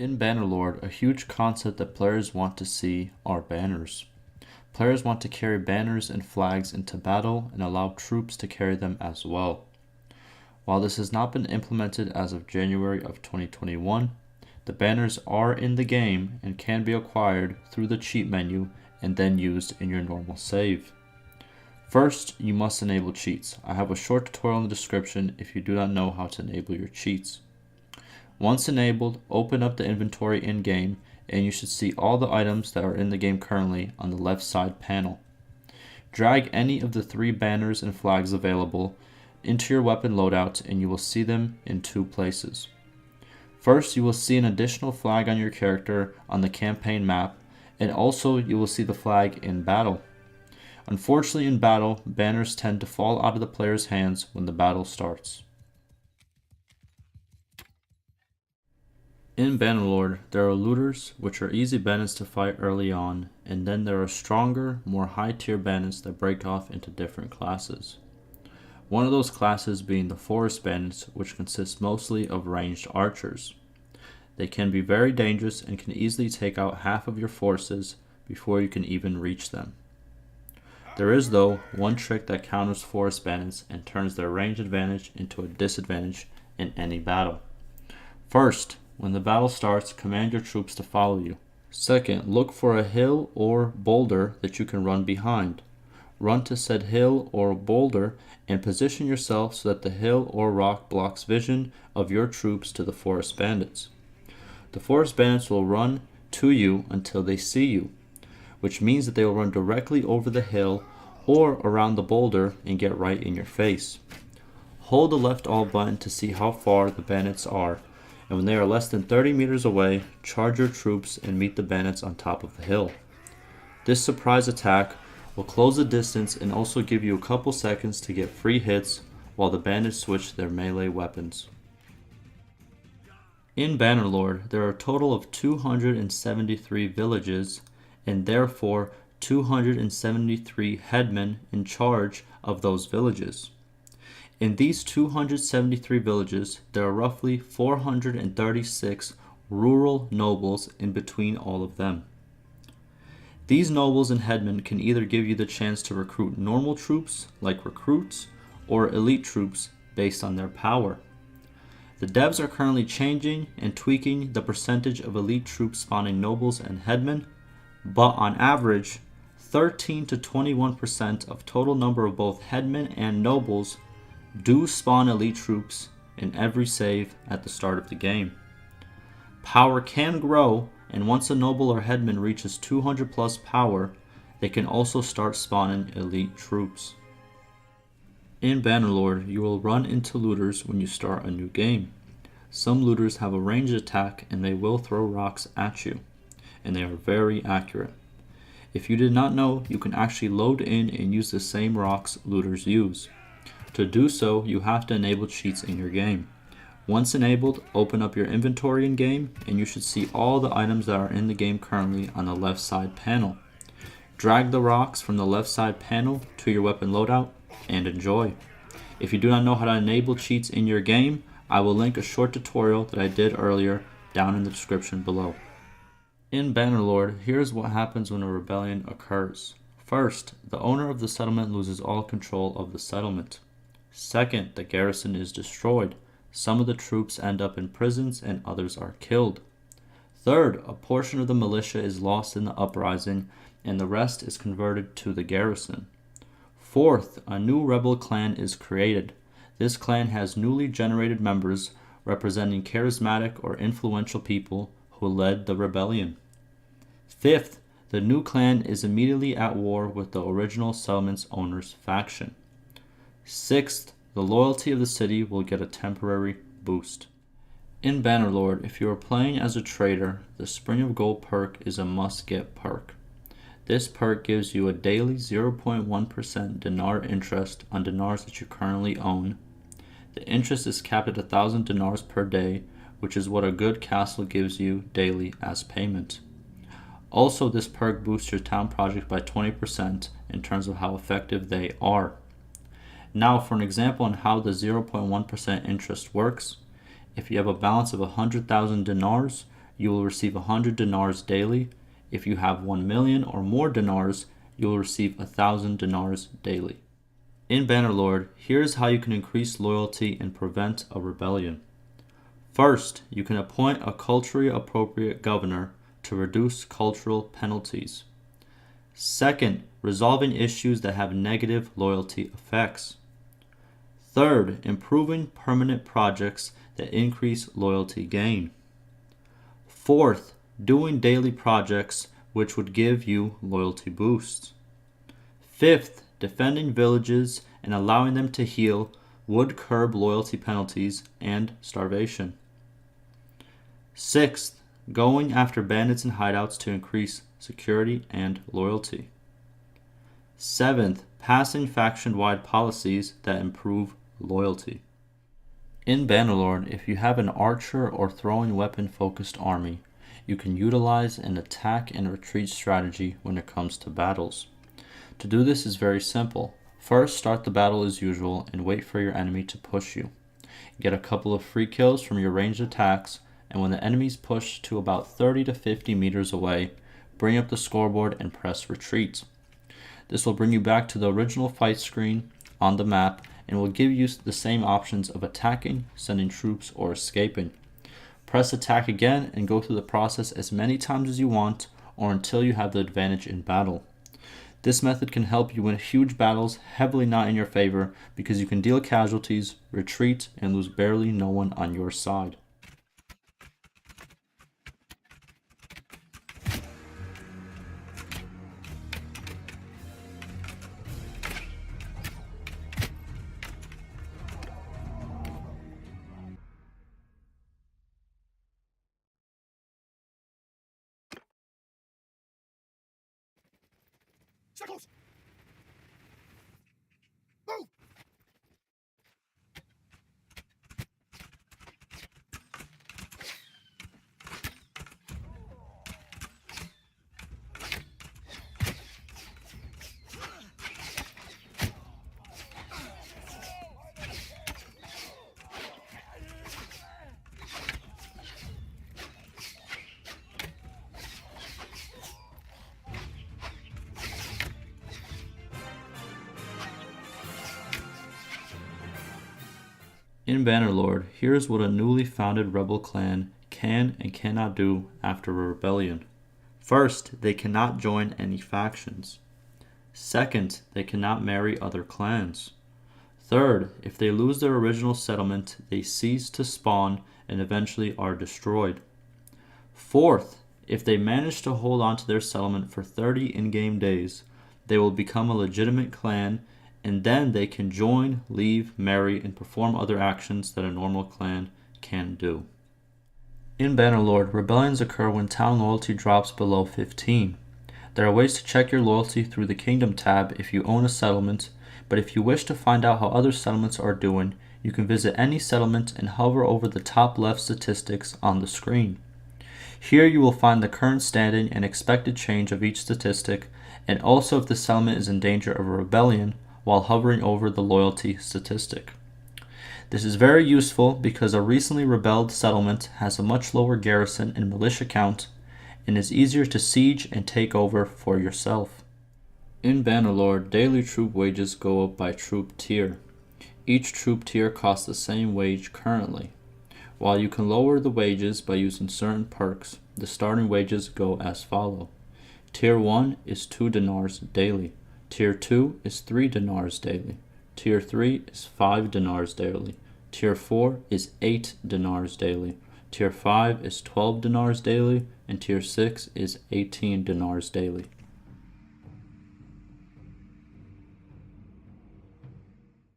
In Bannerlord, a huge concept that players want to see are banners. Players want to carry banners and flags into battle and allow troops to carry them as well. While this has not been implemented as of January of 2021, the banners are in the game and can be acquired through the cheat menu and then used in your normal save. First, you must enable cheats. I have a short tutorial in the description if you do not know how to enable your cheats. Once enabled, open up the inventory in-game and you should see all the items that are in the game currently on the left side panel. Drag any of the 3 banners and flags available into your weapon loadout and you will see them in 2 places. First, you will see an additional flag on your character on the campaign map, and also you will see the flag in battle. Unfortunately, in battle, banners tend to fall out of the player's hands when the battle starts. In Bannerlord, there are looters, which are easy bandits to fight early on, and then there are stronger, more high-tier bandits that break off into different classes. One of those classes being the forest bandits, which consists mostly of ranged archers. They can be very dangerous and can easily take out half of your forces before you can even reach them. There is, though, one trick that counters forest bandits and turns their range advantage into a disadvantage in any battle. First, when the battle starts, command your troops to follow you. Second, look for a hill or boulder that you can run behind. Run to said hill or boulder and position yourself so that the hill or rock blocks vision of your troops to the forest bandits. The forest bandits will run to you until they see you, which means that they will run directly over the hill or around the boulder and get right in your face. Hold the left alt button to see how far the bandits are, and when they are less than 30 meters away, charge your troops and meet the bandits on top of the hill. This surprise attack will close the distance and also give you a couple seconds to get free hits while the bandits switch their melee weapons. In Bannerlord, there are a total of 273 villages and therefore 273 headmen in charge of those villages. In these 273 villages, there are roughly 436 rural nobles in between all of them. These nobles and headmen can either give you the chance to recruit normal troops, like recruits, or elite troops based on their power. The devs are currently changing and tweaking the percentage of elite troops spawning nobles and headmen, but on average, 13 to 21% of total number of both headmen and nobles do spawn elite troops in every save at the start of the game. Power can grow, and once a noble or headman reaches 200 plus power, they can also start spawning elite troops. In Bannerlord, you will run into looters when you start a new game. Some looters have a ranged attack and they will throw rocks at you, and they are very accurate. If you did not know, you can actually load in and use the same rocks looters use. To do so, you have to enable cheats in your game. Once enabled, open up your inventory in game and you should see all the items that are in the game currently on the left side panel. Drag the rocks from the left side panel to your weapon loadout and enjoy. If you do not know how to enable cheats in your game, I will link a short tutorial that I did earlier down in the description below. In Bannerlord, here's what happens when a rebellion occurs. First, the owner of the settlement loses all control of the settlement. Second, the garrison is destroyed. Some of the troops end up in prisons and others are killed. Third, a portion of the militia is lost in the uprising and the rest is converted to the garrison. Fourth, a new rebel clan is created. This clan has newly generated members representing charismatic or influential people who led the rebellion. Fifth, the new clan is immediately at war with the original settlement's owner's faction. Sixth, the loyalty of the city will get a temporary boost. In Bannerlord, if you are playing as a trader, the Spring of Gold perk is a must-get perk. This perk gives you a daily 0.1% dinar interest on dinars that you currently own. The interest is capped at 1,000 dinars per day, which is what a good castle gives you daily as payment. Also, this perk boosts your town project by 20% in terms of how effective they are. Now, for an example on how the 0.1% interest works, if you have a balance of 100,000 dinars, you will receive 100 dinars daily. If you have 1 million or more dinars, you will receive 1,000 dinars daily. In Bannerlord, here's how you can increase loyalty and prevent a rebellion. First, you can appoint a culturally appropriate governor to reduce cultural penalties. Second, resolving issues that have negative loyalty effects. Third, improving permanent projects that increase loyalty gain. Fourth, doing daily projects which would give you loyalty boosts. Fifth, defending villages and allowing them to heal would curb loyalty penalties and starvation. Sixth, going after bandits and hideouts to increase security and loyalty. Seventh, passing faction-wide policies that improve loyalty. In Bannerlord, if you have an archer or throwing weapon focused army, you can utilize an attack and retreat strategy when it comes to battles. To do this is very simple. First, start the battle as usual and wait for your enemy to push you. Get a couple of free kills from your ranged attacks, and when the enemies push to about 30 to 50 meters away, bring up the scoreboard and press retreat. This will bring you back to the original fight screen on the map and will give you the same options of attacking, sending troops, or escaping. Press attack again and go through the process as many times as you want or until you have the advantage in battle. This method can help you win huge battles heavily not in your favor because you can deal casualties, retreat, and lose barely no one on your side. Circles! Move! In Bannerlord, here's what a newly founded rebel clan can and cannot do after a rebellion. First, they cannot join any factions. Second, they cannot marry other clans. Third, if they lose their original settlement, they cease to spawn and eventually are destroyed. Fourth, if they manage to hold on to their settlement for 30 in-game days, they will become a legitimate clan, and then they can join, leave, marry, and perform other actions that a normal clan can do. In Bannerlord, rebellions occur when town loyalty drops below 15. There are ways to check your loyalty through the Kingdom tab if you own a settlement, but if you wish to find out how other settlements are doing, you can visit any settlement and hover over the top left statistics on the screen. Here you will find the current standing and expected change of each statistic, and also if the settlement is in danger of a rebellion, while hovering over the loyalty statistic. This is very useful because a recently rebelled settlement has a much lower garrison and militia count and is easier to siege and take over for yourself. In Bannerlord, daily troop wages go up by troop tier. Each troop tier costs the same wage currently. While you can lower the wages by using certain perks, the starting wages go as follow. Tier 1 is 2 dinars daily. Tier 2 is 3 dinars daily. Tier 3 is 5 dinars daily. Tier 4 is 8 dinars daily. Tier 5 is 12 dinars daily. And Tier 6 is 18 dinars daily.